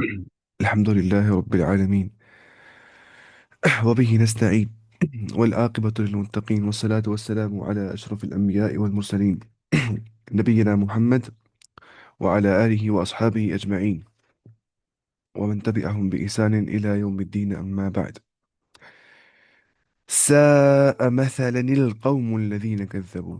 الحمد لله رب العالمين وبه نستعين والعاقبة للمتقين والصلاة والسلام على أشرف الأنبياء والمرسلين نبينا محمد وعلى آله وأصحابه أجمعين ومن تبعهم بإحسان إلى يوم الدين أما بعد. ساء مثلا القوم الذين كذبوا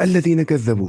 الذين كذبوا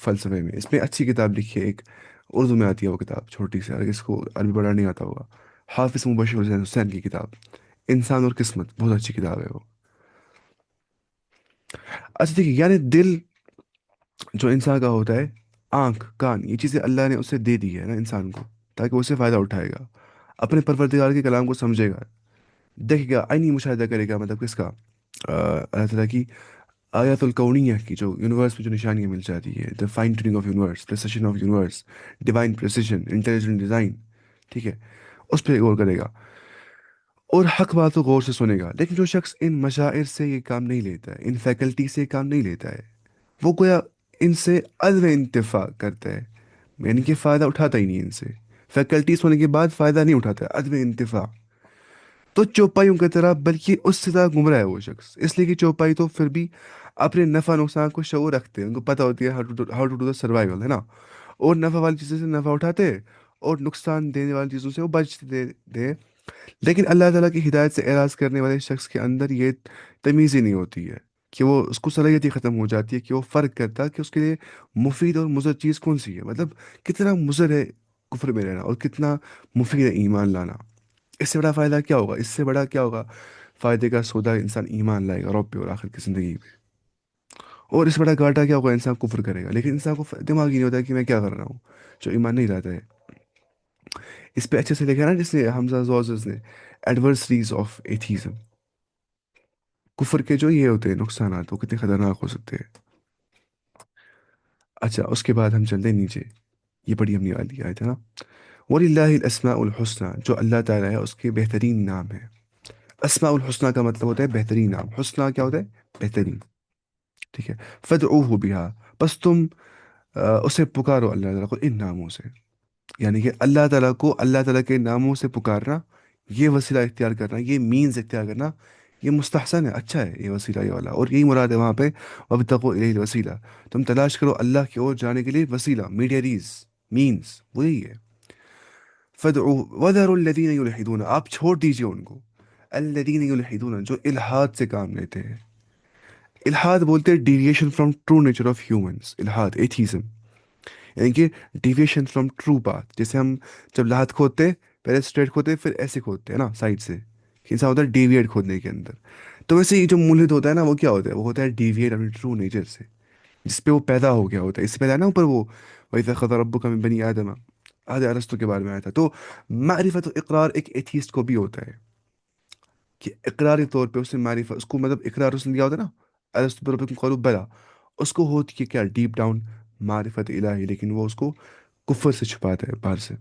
فلسفے میں، اس میں اچھی کتاب لکھی ہے ایک، اردو میں آتی ہے وہ کتاب چھوٹی سی، اگر اس کو عربی پڑھنا نہیں آتا ہوگا، حافظ مبشر حسین حسین کی کتاب انسان اور قسمت، بہت اچھی کتاب ہے وہ. اچھا دیکھیے، یعنی دل جو انسان کا ہوتا ہے، آنکھ کان، یہ چیزیں اللہ نے اسے دے دی ہے نا انسان کو، تاکہ وہ اسے فائدہ اٹھائے گا، اپنے پروردگار کے کلام کو سمجھے گا، دیکھے گا، عینی مشاہدہ کرے گا، مطلب کس کا، اللہ تعالیٰ کی آیات الکونیہ کی، جو یونیورس میں جو نشانیاں مل جاتی ہے، the fine tuning of universe, precision of universe, divine precision, intelligent design, ٹھیک ہے، اس پہ غور کرے گا اور حق بات کو غور سے سنے گا. لیکن جو شخص ان مشاعر سے یہ کام نہیں لیتا ہے، ان فیکلٹی سے یہ کام نہیں لیتا ہے، وہ گویا ان سے عدم انتفاع کرتا ہے، یعنی کہ فائدہ اٹھاتا ہی نہیں ان سے، فیکلٹیز ہونے کے بعد فائدہ نہیں اٹھاتا ہے، عدم انتفاع، تو چوپائیوں کی طرح، بلکہ اس سے زیادہ گمراہ ہے وہ شخص، اس لیے کہ چوپائی تو پھر بھی اپنے نفع نقصان کو شعور رکھتے ہیں، ان کو پتہ ہوتی ہے how to do the survival, ہے نا، اور نفع والی چیزوں سے نفع اٹھاتے ہیں، اور نقصان دینے والی چیزوں سے وہ بچتے دے. لیکن اللہ تعالیٰ کی ہدایت سے اعراض کرنے والے شخص کے اندر یہ تمیز ہی نہیں ہوتی ہے، کہ وہ اس کو صلاحیت ہی ختم ہو جاتی ہے کہ وہ فرق کرتا کہ اس کے لیے مفید اور مضر چیز کون سی ہے، مطلب کتنا مضر ہے کفر میں رہنا اور کتنا مفید ہے ایمان لانا. اس سے بڑا فائدہ کیا ہوگا، اس سے بڑا کیا ہوگا فائدے کا سودا، انسان ایمان لائے گا رب پہ اور آخر کی زندگی پہ، اور اس سے بڑا گھاٹا کیا ہوگا، انسان کفر کرے گا. لیکن انسان کو دماغ ہی نہیں ہوتا ہے کہ میں کیا کر رہا ہوں، جو ایمان نہیں لاتا ہے. اس پہ اچھے سے لکھا ہے نا، جس نے حمزہ زوزز نے، ایڈورسریز آف ایتھیزم، کفر کے جو یہ ہوتے ہیں نقصانات، وہ کتنے خطرناک ہو سکتے ہیں. اچھا اس کے بعد ہم چلتے ہیں نیچے، یہ بڑی ہم نے والی آیت ہے نا، وَلِلَّهِ الْأَسْمَاءُ الْحُسْنَى، جو اللہ تعالیٰ ہے اس کے بہترین نام ہے. اسماء الحسنہ کا مطلب ہوتا ہے بہترین نام، حسنہ کیا ہوتا ہے، بہترین، ٹھیک ہے. فَادْعُوهُ بِهَا، بس تم اسے پکارو اللہ تعالیٰ کو ان ناموں سے، یعنی کہ اللہ تعالیٰ کو اللہ تعالیٰ کے ناموں سے پکارنا، یہ وسیلہ اختیار کرنا، یہ مینز اختیار کرنا، یہ مستحسن ہے، اچھا ہے یہ وسیلہ یہ والا، اور یہی مراد ہے وہاں پہ وَابْتَغُوا إِلَيْهِ الْوَسِيلَةَ، تم تلاش کرو اللہ کی اور جانے کے لیے وسیلہ، میڈیریز، مینز، وہی ہے. فَادْعُوهُ وَذَرُوا الَّذِينَ يُلْحِدُونَ، آپ چھوڑ دیجئے ان کو، الَّذِينَ يُلْحِدُونَ، جو الحاد سے کام لیتے ہیں. الحاد بولتے ہیں deviation from true nature of humans, الحاد ایتھیزم، یعنی کہ ڈیویشن فرام ٹرو پاتھ. جیسے ہم جب لحد کھودتے ہیں، پہلے اسٹریٹ کھودتے ہیں، پھر ایسے کھودتے ہیں نا سائڈ سے، کہ انسان ہوتا ہے ڈیویٹ کھودنے کے اندر. تو ویسے یہ جو ملحد ہوتا ہے نا، وہ کیا ہوتا ہے، وہ ہوتا ہے ڈیویٹ اپنے ٹرو نیچر سے، جس پہ وہ پیدا ہو گیا ہوتا ہے. اس سے پہلے ہے نا اوپر وہ وَإِذَا أَخَذَ رَبُّكَ مِن بَنِي آدَمَ، آدھے ارسطو کے بارے میں آیا تھا. تو معرفت و اقرار ایک ایتھیسٹ کو بھی ہوتا ہے، کہ اقراری طور پہ اس نے معرفت، اس کو مطلب اقرار اس نے دیا ہوتا ہے نا، ارسطو بربکم قالوا بلا، اس کو ہوتی ہے کیا، ڈیپ ڈاؤن معرفت الہی، لیکن وہ اس کو کفر سے چھپاتا ہے باہر سے.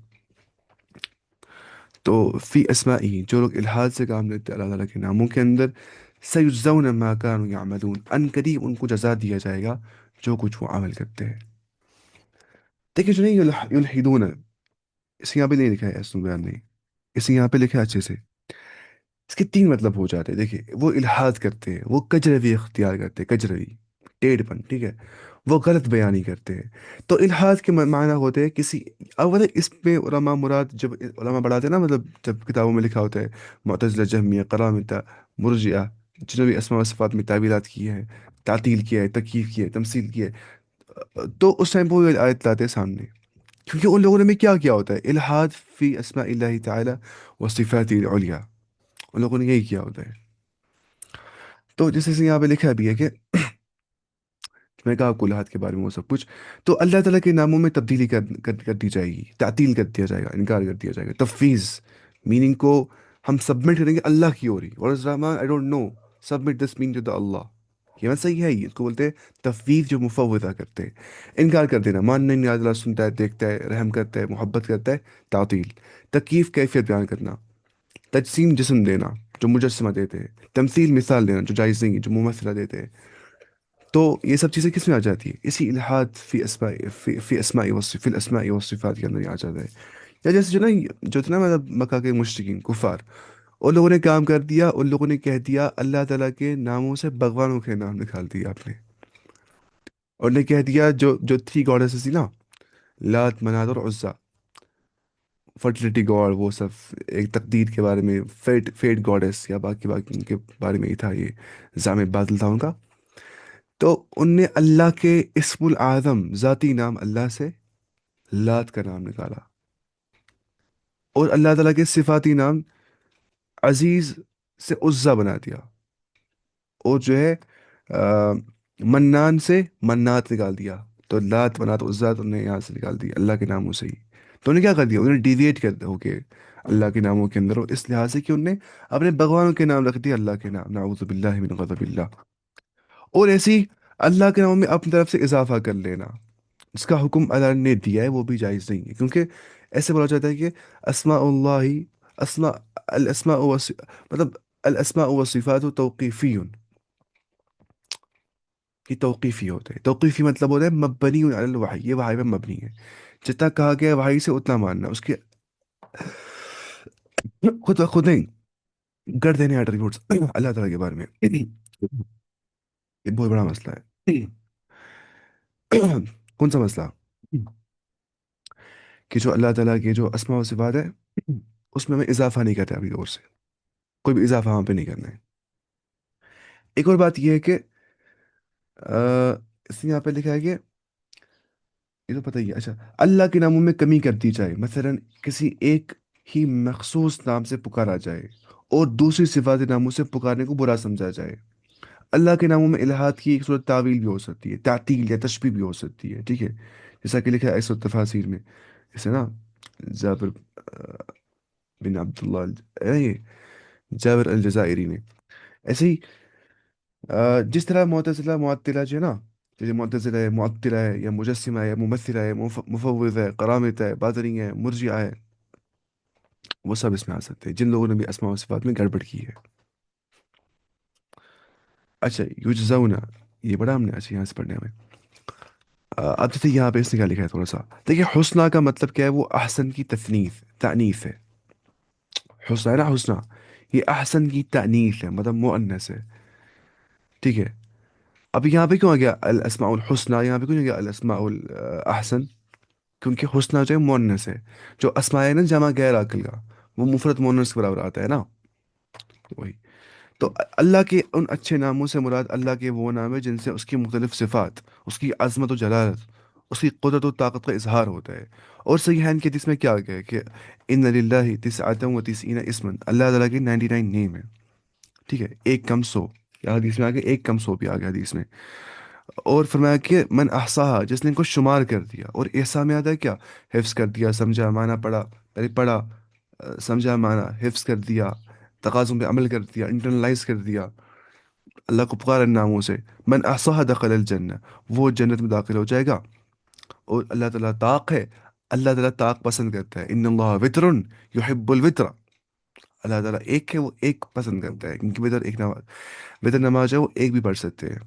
تو فی اسمائی، جو لوگ الحاد سے کام لیتے ہیں اللہ تعالیٰ کے ناموں کے اندر، سیجزون ما کانوا یعملون، ان قریب ان کو جزا دیا جائے گا جو کچھ وہ عمل کرتے ہیں. دیکھیں جو نہیں یلحدون، اسے یہاں پہ نہیں لکھا ہے، اس بیان نہیں، اسے یہاں پہ لکھا ہے اچھے سے. اس کے تین مطلب ہو جاتے ہیں. دیکھیں وہ الحاد کرتے ہیں، وہ کجروی اختیار کرتے ہیں، کجروی، ٹیڑھ پن، ٹھیک ہے، وہ غلط بیانی کرتے ہیں. تو الحاد کے معنی ہوتے ہیں کسی، اول اس میں علماء مراد، جب علماء بڑھاتے ہیں نا، مطلب جب کتابوں میں لکھا ہوتا ہے معتزلہ، جہمیہ، قرامطہ، مرجئہ، جنہوں بھی اسماء و صفات میں تعبیرات کی ہے، تعطیل کیا ہے، تکییف کی ہے، تمثیل کی ہے، تو اس ٹائم وہ آیت لاتے ہیں سامنے، کیونکہ ان لوگوں نے کیا کیا ہوتا ہے، الحاد فی اسماء اللہ تعالی و صفات العلیٰ، ان لوگوں نے یہی کیا ہوتا ہے. تو جیسے سے یہاں پہ لکھا بھی ہے کہ میں نے کہا آپ کو الحاد کے بارے میں وہ سب کچھ، تو اللہ تعالیٰ کے ناموں میں تبدیلی کر دی جائے گی، تعطیل کر دیا جائے گا، انکار کر دیا جائے گا. تفویض میننگ کو ہم سبمٹ کریں گے اللہ کی اور ہی، اور Rahman I don't know, submit this man to the Allah, یہ مت صحیح ہے، یہ اس کو بولتے ہیں تفویض، جو مفوضہ کرتے ہیں، انکار کر دینا، ماننا نہیں، اللہ سنتا ہے، دیکھتا ہے، رحم کرتا ہے، محبت کرتا ہے. تعطیل، تکیف کیفیت بیان کرنا، تجسیم جسم دینا، جو مجسمہ دیتے ہیں، تمثیل مثال دینا، جو جائز نہیں ہے، جو ممثلہ دیتے ہیں. تو یہ سب چیزیں کس میں آ جاتی ہے، اسی الحاد فی اسماء، فی اسماء وصف، فی الاسماء والصفات کے اندر یہ آ جاتا ہے. یا جیسے جو تھا نا، مطلب مکہ کے مشرکین کفار، ان لوگوں نے کام کر دیا، ان لوگوں نے کہہ دیا اللہ تعالیٰ کے ناموں سے بھگوانوں کے نام نکال دیا آپ نے، اور نے کہہ دیا جو تھری گاڈیسز تھی نا، لات، منات اور عزا، فرٹیلیٹی گاڈ، وہ سب ایک تقدیر کے بارے میں، فیٹ گاڈیس، یا باقی ان کے بارے میں ہی تھا، یہ زعم باطل تھا ان کا. تو ان نے اللہ کے اسم العظم ذاتی نام اللہ سے لات کا نام نکالا، اور اللہ تعالیٰ کے صفاتی نام عزیز سے عزا بنا دیا، اور جو ہے آ، منان سے منات نکال دیا۔ تو لات منات عزا تو نے یہاں سے نکال دی اللہ کے ناموں سے ہی۔ تو انہیں کیا کر دیا، انہوں نے ڈیویٹ کر ہو کے اللہ کے ناموں کے اندر، اور اس لحاظ سے کہ انہوں نے اپنے بھگوانوں کے نام رکھ دیا اللہ کے نام، نعوذ باللہ من غضب اللہ۔ اور ایسی اللہ کے ناموں میں اپنی طرف سے اضافہ کر لینا، اس کا حکم اللہ نے دیا ہے، وہ بھی جائز نہیں ہے، کیونکہ ایسے بولا جاتا ہے کہ اسماء اللہ، اسماء الاسماء مطلب الاسماء والصفات توقیفی، یہ توقیفی ہوتے ہیں، توقیفی مطلب ہوتا ہے مبنی علی الوحی، یہ وحی پہ مبنی ہے، جتنا کہا گیا ہے وحی سے اتنا ماننا، اس کے خود بخود نہیں گڑ دینے ایٹریبیوٹس اللہ تعالیٰ کے بارے میں، یہ بہت بڑا مسئلہ ہے۔ کون سا مسئلہ؟ کہ جو اللہ تعالیٰ کے جو اسماء و صفات ہے، اس میں ہمیں اضافہ نہیں کرتے ابھی اور سے، کوئی بھی اضافہ وہاں پہ نہیں کرنا ہے۔ ایک اور بات یہ ہے کہ اس نے یہاں پہ لکھا ہے کہ یہ تو پتہ ہی ہے، اچھا، اللہ کے ناموں میں کمی کر دی جائے، مثلا کسی ایک ہی مخصوص نام سے پکارا جائے اور دوسری صفات ناموں سے پکارنے کو برا سمجھا جائے۔ اللہ کے ناموں میں الہات کی ایک صورت تعویل بھی ہو سکتی ہے، تعطیل یا تشبیہ بھی ہو سکتی ہے، ٹھیک ہے، جیسا کہ لکھا ہے ایسو تفاسیر میں، جیسے نا جابر بن عبداللہ جابر الجزائری نے، ایسے ہی جس طرح معتزلہ معطلہ جو ہے نا، جیسے معتزلہ ہے، معطلہ ہے، یا مجسمہ ہے، یا ممثلہ ہے، مفوض ہے، قرامت ہے، باطنی ہے، مرجئہ ہے، وہ سب اس میں آ سکتے ہیں جن لوگوں نے بھی اسماء و صفات میں گڑبڑ کی ہے۔ اچھا، یجزونا، یہ بڑا ہم نے اچھا یہاں سے پڑھنے میں، اب جیسے یہاں پہ اس نے کیا لکھا ہے تھوڑا سا دیکھیے، حسنہ کا مطلب کیا ہے، وہ احسن کی تثنیف تعنیف ہے، حسنہ ہے نا، حسنہ یہ احسن کی تعنیف ہے، مطلب مؤنث ہے، ٹھیک ہے۔ اب یہاں پہ کیوں آ گیا الاسماء الحسنہ، یہاں پہ کیوں آ گیا الاسماء الاحسن؟ کیونکہ حسنہ جو ہے مؤنث ہے، جو اسماء ہے نا جمع غیر عاقل کا، وہ مفرد مؤنث کے برابر آتا ہے نا، وہی۔ تو اللہ کے ان اچھے ناموں سے مراد اللہ کے وہ نام ہے جن سے اس کی مختلف صفات، اس کی عظمت و جلالت، اس کی قدرت و طاقت کا اظہار ہوتا ہے۔ اور صحیحین کے حدیث میں کیا گیا ہے کہ ان للہ تسعۃ و تسعین اسما، اللہ تعالیٰ کے 99 نیم ہے، ٹھیک ہے، ایک کم سو، یا حدیث میں آگے ایک کم سو بھی آ گیا حدیث میں۔ اور فرمایا کہ من احصاها، جس نے ان کو شمار کر دیا، اور احصا میں آتا ہے کیا، حفظ کر دیا، سمجھا، معنی پڑھا، پہلے پڑھا، سمجھا، معنی حفظ کر دیا، تقاضوں پہ عمل کر دیا، انٹرنلائز کر دیا، اللہ کو پکارا ان ناموں سے، من احصاها دخل الجنہ، وہ جنت میں داخل ہو جائے گا۔ اور اللہ تعالیٰ طاق ہے، اللہ تعالیٰ طاق پسند کرتا ہے، ان اللہ وطر یحب الوطر، اللہ تعالیٰ ایک ہے، وہ ایک پسند کرتا ہے، کیونکہ وطر ایک نماز، وطر نماز ہے، وہ ایک بھی پڑھ سکتے ہیں،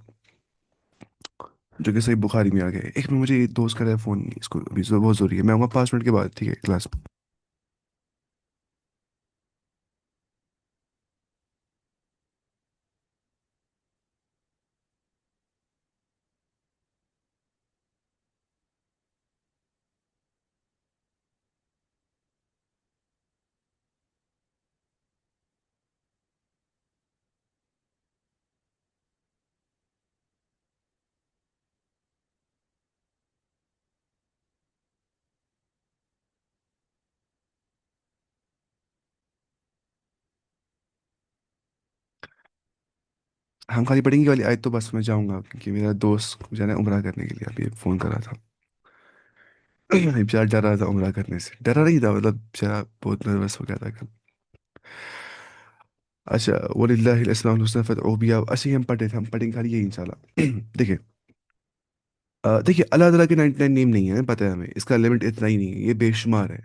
جو کہ صحیح بخاری میں آ گیا ہے۔ ایک منٹ، مجھے یہ دوست کا رہا ہے فون، اس کو ابھی بہت ضروری ہے، میں آؤں گا 5 منٹ کے بعد، ٹھیک ہے، کلاس میں۔ ہم خالی پڑھیں گے والی آیت، تو بس میں جاؤں گا، کیونکہ میرا دوست جو ہے نا عمرہ کرنے کے لیے ابھی فون کر رہا تھا، بیچارہ ڈر رہا تھا عمرہ کرنے سے، ڈرا نہیں تھا، مطلب بیچارہ بہت نروس ہو گیا تھا کل۔ اچھا، وَلِلَّهِ الْأَسْمَاءُ الْحُسْنَى فَادْعُوهُ بِهَا، ایسے ہی ہم پڑھے تھے، ہم پڑھیں گے خالی یہی انشاءاللہ۔ دیکھیں، دیکھیے اللہ تعالیٰ کے 99 نیم نہیں ہیں، پتہ ہے ہمیں، اس کا لمٹ اتنا ہی نہیں ہے، یہ بے شمار ہے،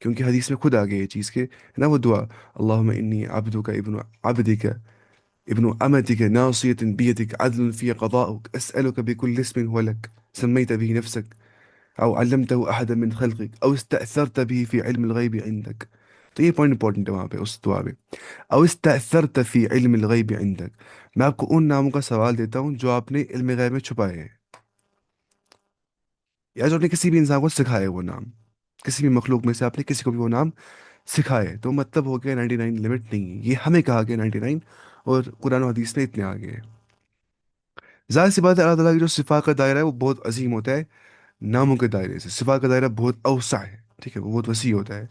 کیونکہ حدیث میں خود آ گئی یہ چیز کہ ہے نا وہ دعا، اللہم انی عبدک ابن عبدک ابن امتك ناصية بيدك عدل في قضاؤك أسألك بكل اسم هو لك سميت به نفسك أو علمته أحدا من خلقك أو استأثرت به في علم الغيب عندك۔ تو یہ پوائنٹ امپورٹنٹ ہے وہاں پہ اس دعا میں، او استأثرت فی علم الغیب عندک، میں آپ کو ان ناموں کا سوال دیتا ہوں جو آپ نے علم غیب میں چھپائے ہیں، یا جو آپ نے کسی بھی انسان کو سکھائے وہ نام، کسی بھی مخلوق میں سے آپ نے کسی کو بھی وہ نام سکھائے، تو مطلب ہو گیا 99 لمٹ نہیں ہے، یہ ہمیں کہا گیا 99، اور قرآن و حدیث میں اتنے آ گئے ہیں۔ ظاہر سی بات ہے اللہ تعالیٰ کی جو صفات کا دائرہ ہے وہ بہت عظیم ہوتا ہے ناموں کے دائرے سے، صفات کا دائرہ بہت اوسع ہے، ٹھیک ہے، وہ بہت وسیع ہوتا ہے۔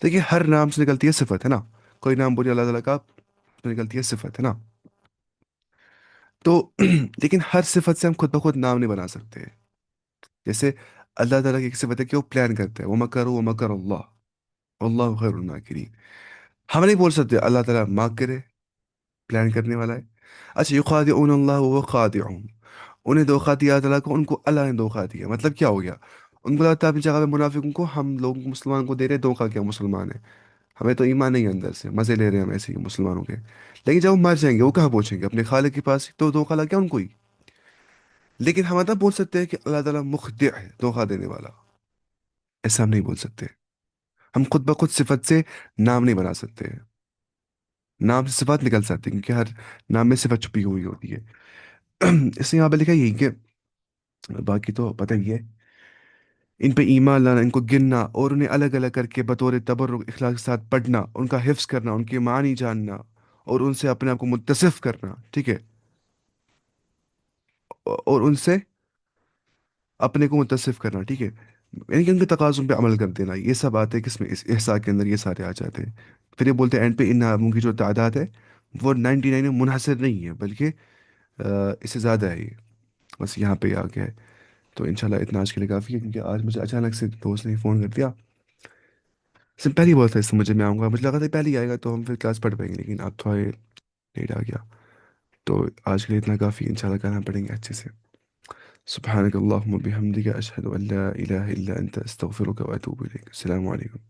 دیکھیے ہر نام سے نکلتی ہے صفت، ہے نا، کوئی نام بولیے اللہ تعالیٰ کا، اس میں نکلتی ہے صفت، ہے نا، تو لیکن ہر صفت سے ہم خود بخود نام نہیں بنا سکتے۔ جیسے اللہ تعالیٰ کی ایک صفت ہے کہ وہ پلان کرتا ہے، وہ مکر وہ مکر اللہ، اللہ خیر الماکرین۔ ہم نہیں بول سکتے اللہ تعالیٰ ماکر ہے، پلان کرنے والا ہے۔ اچھا یخادعون اللہ وهو خادعهم، انہیں دھوکہ دیا اللہ تعالیٰ کو، ان کو اللہ نے دھوکہ دیا، مطلب کیا ہو گیا؟ ان کو لگتا ہے اپنی جگہ پہ منافقوں کو ہم لوگ مسلمان کو دے رہے دھوکہ، کیا مسلمان ہیں، ہمیں تو ایمان نہیں ہے، اندر سے مزے لے رہے ہیں ہم ایسے ہی مسلمانوں کے، لیکن جب وہ مر جائیں گے وہ کہاں پہنچیں گے؟ اپنے خالق کے پاس، تو دھوکہ لگ گیا ان کو ہی۔ لیکن ہم تو بول سکتے ہیں کہ اللہ تعالیٰ مخدع ہے، دھوکہ دینے والا، ایسا ہم نہیں بول سکتے۔ ہم خود بخود صفت سے نام نہیں بنا سکتے، نام سے صفات نکل سکتے ہیں، کیونکہ ہر نام میں صفت چھپی ہوئی ہوتی ہے۔ اس نے یہاں پہ لکھا یہی کہ باقی تو پتہ ہی ہے، ان پہ ایمان لانا، ان کو گننا اور انہیں الگ الگ کر کے بطور تبرک اخلاق کے ساتھ پڑھنا، ان کا حفظ کرنا، ان کے معنی جاننا، اور ان سے اپنے آپ کو متصف کرنا، ٹھیک ہے، اور ان سے اپنے کو متصف کرنا، ٹھیک ہے، یعنی کہ ان کے تقاضوں پہ عمل کر دینا، یہ سب آتے ہیں کس میں، اس احساء کے اندر یہ سارے آ جاتے ہیں۔ پھر یہ بولتے ہیں اینڈ پہ ان ناموں کی جو تعداد ہے وہ 99 میں منحصر نہیں ہے، بلکہ اس سے زیادہ ہے یہ، بس یہاں پہ آ گیا ہے۔ تو انشاءاللہ اتنا آج کے لیے کافی ہے، کیونکہ آج مجھے اچانک سے دوست نے فون کر دیا، اس نے پہلی بار تھا اس سے مجھے میں آؤں گا، مجھے لگا تھا پہلے ہی آئے گا تو ہم پھر کلاس پڑھ پائیں گے، لیکن اب تھوڑا لیٹ آ گیا، تو آج کے لیے اتنا کافی، انشاءاللہ کرنا پڑیں گے اچھے سے۔ سبحانك اللهم وبحمدك أشهد أن لا إله إلا أنت أستغفرك وأتوب إليك، السلام عليكم۔